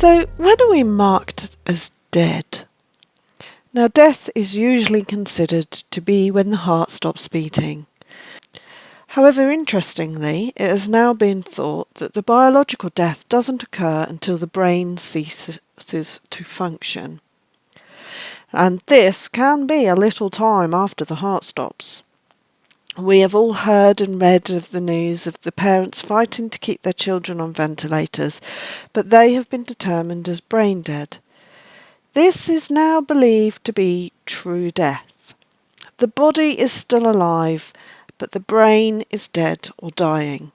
So, when are we marked as dead? Now, death is usually considered to be when the heart stops beating. However, interestingly, it has now been thought that the biological death doesn't occur until the brain ceases to function. And this can be a little time after the heart stops. We have all heard and read of the news of the parents fighting to keep their children on ventilators, but they have been determined as brain dead. This is now believed to be true death. The body is still alive, but the brain is dead or dying.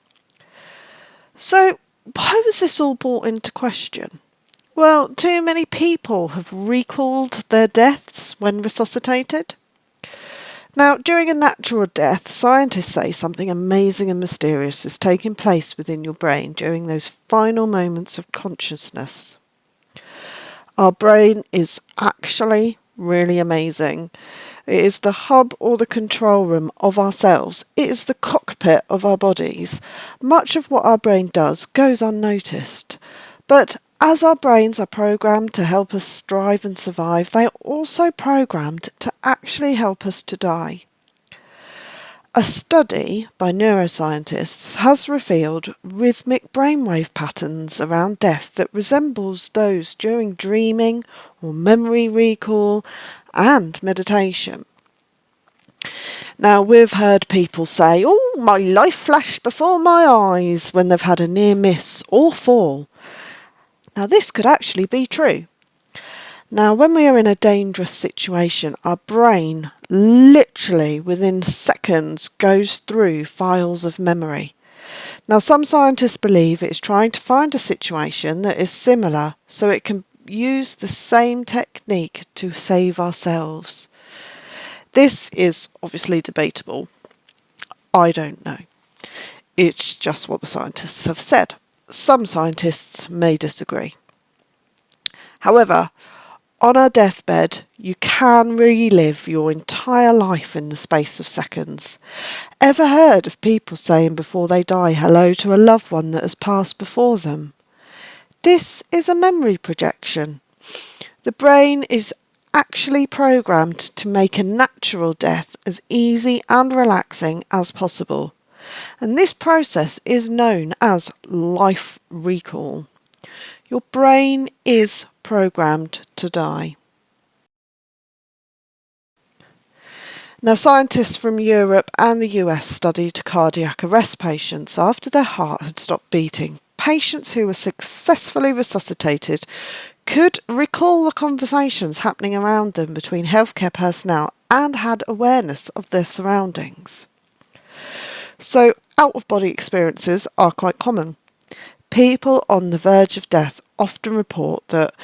So, why was this all brought into question? Well, too many people have recalled their deaths when resuscitated. Now, during a natural death, scientists say something amazing and mysterious is taking place within your brain during those final moments of consciousness. Our brain is actually really amazing. It is the hub or the control room of ourselves. It is the cockpit of our bodies. Much of what our brain does goes unnoticed. But as our brains are programmed to help us strive and survive, they are also programmed to actually help us to die. A study by neuroscientists has revealed rhythmic brainwave patterns around death that resembles those during dreaming or memory recall and meditation. Now, we've heard people say, "Oh, my life flashed before my eyes," when they've had a near miss or fall. Now, this could actually be true. Now, when we are in a dangerous situation, our brain literally within seconds goes through files of memory. Now, some scientists believe it is trying to find a situation that is similar so it can use the same technique to save ourselves. This is obviously debatable. I don't know. It's just what the scientists have said. Some scientists may disagree. However, on our deathbed, you can relive your entire life in the space of seconds. Ever heard of people saying before they die hello to a loved one that has passed before them? This is a memory projection. The brain is actually programmed to make a natural death as easy and relaxing as possible. And this process is known as life recall. Your brain is programmed to die. Now, scientists from Europe and the US studied cardiac arrest patients after their heart had stopped beating. Patients who were successfully resuscitated could recall the conversations happening around them between healthcare personnel and had awareness of their surroundings. So, out-of-body experiences are quite common. People on the verge of death often report that,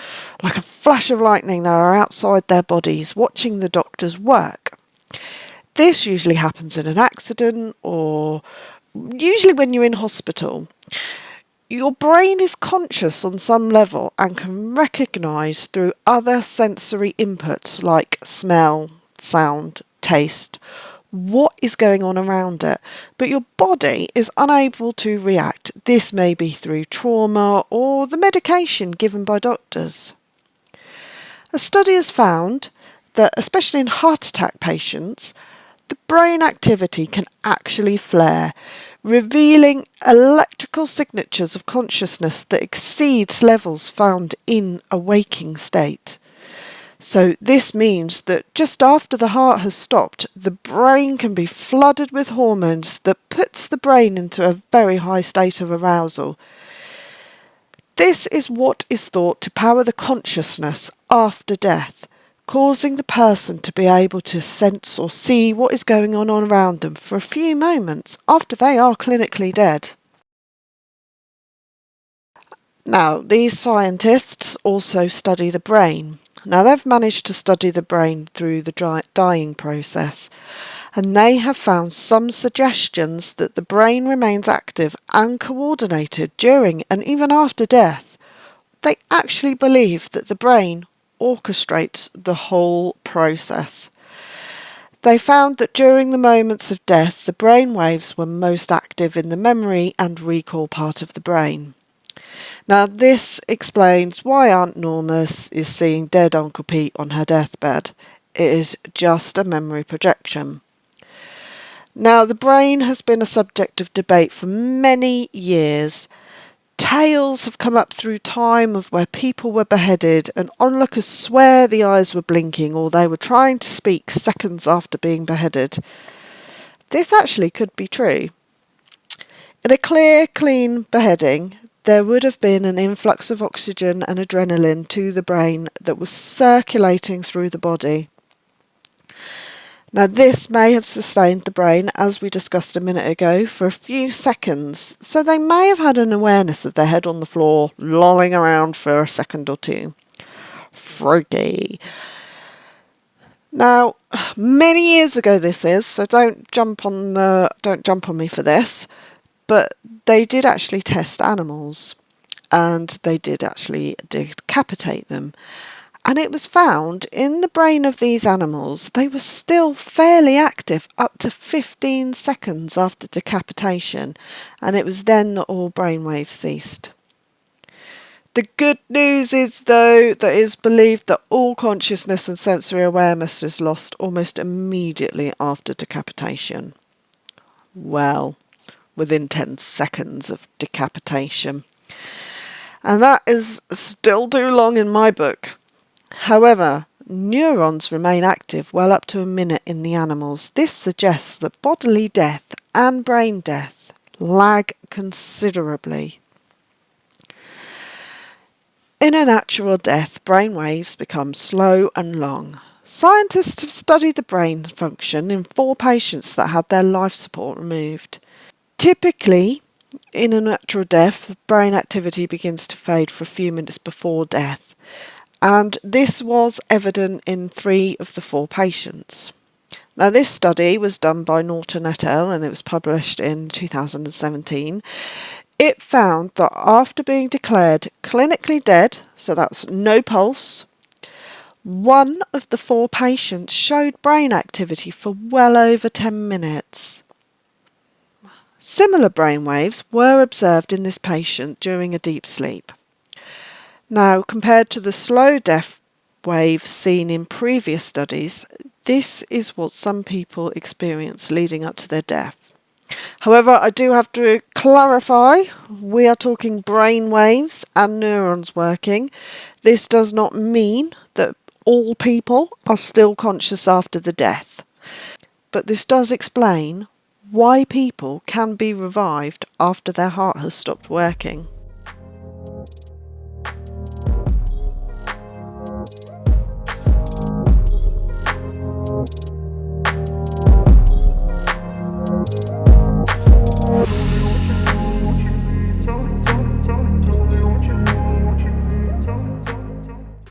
like a flash of lightning, they are outside their bodies watching the doctors work. This usually happens in an accident or usually when you're in hospital. Your brain is conscious on some level and can recognise through other sensory inputs like smell, sound, taste, what is going on around it, but your body is unable to react. This may be through trauma or the medication given by doctors. A study has found that, especially in heart attack patients, the brain activity can actually flare, revealing electrical signatures of consciousness that exceeds levels found in a waking state. So this means that just after the heart has stopped, the brain can be flooded with hormones that puts the brain into a very high state of arousal. This is what is thought to power the consciousness after death, causing the person to be able to sense or see what is going on around them for a few moments after they are clinically dead. Now, these scientists also study the brain. Now, they've managed to study the brain through the dying process, and they have found some suggestions that the brain remains active and coordinated during and even after death. They actually believe that the brain orchestrates the whole process. They found that during the moments of death, the brain waves were most active in the memory and recall part of the brain. Now, this explains why Aunt Norma's is seeing dead Uncle Pete on her deathbed. It is just a memory projection. Now, the brain has been a subject of debate for many years. Tales have come up through time of where people were beheaded and onlookers swear the eyes were blinking or they were trying to speak seconds after being beheaded. This actually could be true. In a clear, clean beheading, there would have been an influx of oxygen and adrenaline to the brain that was circulating through the body. Now, this may have sustained the brain, as we discussed a minute ago, for a few seconds, so they may have had an awareness of their head on the floor, lolling around for a second or two. Freaky. Now, many years ago this is, so don't jump on me for this, but they did actually test animals, and they did actually decapitate them. And it was found in the brain of these animals, they were still fairly active up to 15 seconds after decapitation, and it was then that all brainwaves ceased. The good news is, though, that it is believed that all consciousness and sensory awareness is lost almost immediately after decapitation. Well, within 10 seconds of decapitation. And that is still too long in my book. However, neurons remain active well up to a minute in the animals. This suggests that bodily death and brain death lag considerably. In a natural death, brain waves become slow and long. Scientists have studied the brain function in 4 patients that had their life support removed. Typically, in a natural death, brain activity begins to fade for a few minutes before death. And this was evident in 3 of the 4 patients. Now, this study was done by Norton et al. And it was published in 2017. It found that after being declared clinically dead, so that's no pulse, 1 of the 4 patients showed brain activity for well over 10 minutes. Similar brainwaves were observed in this patient during a deep sleep. Now, compared to the slow death waves seen in previous studies, this is what some people experience leading up to their death. However, I do have to clarify, we are talking brain waves and neurons working. This does not mean that all people are still conscious after the death. But this does explain why people can be revived after their heart has stopped working.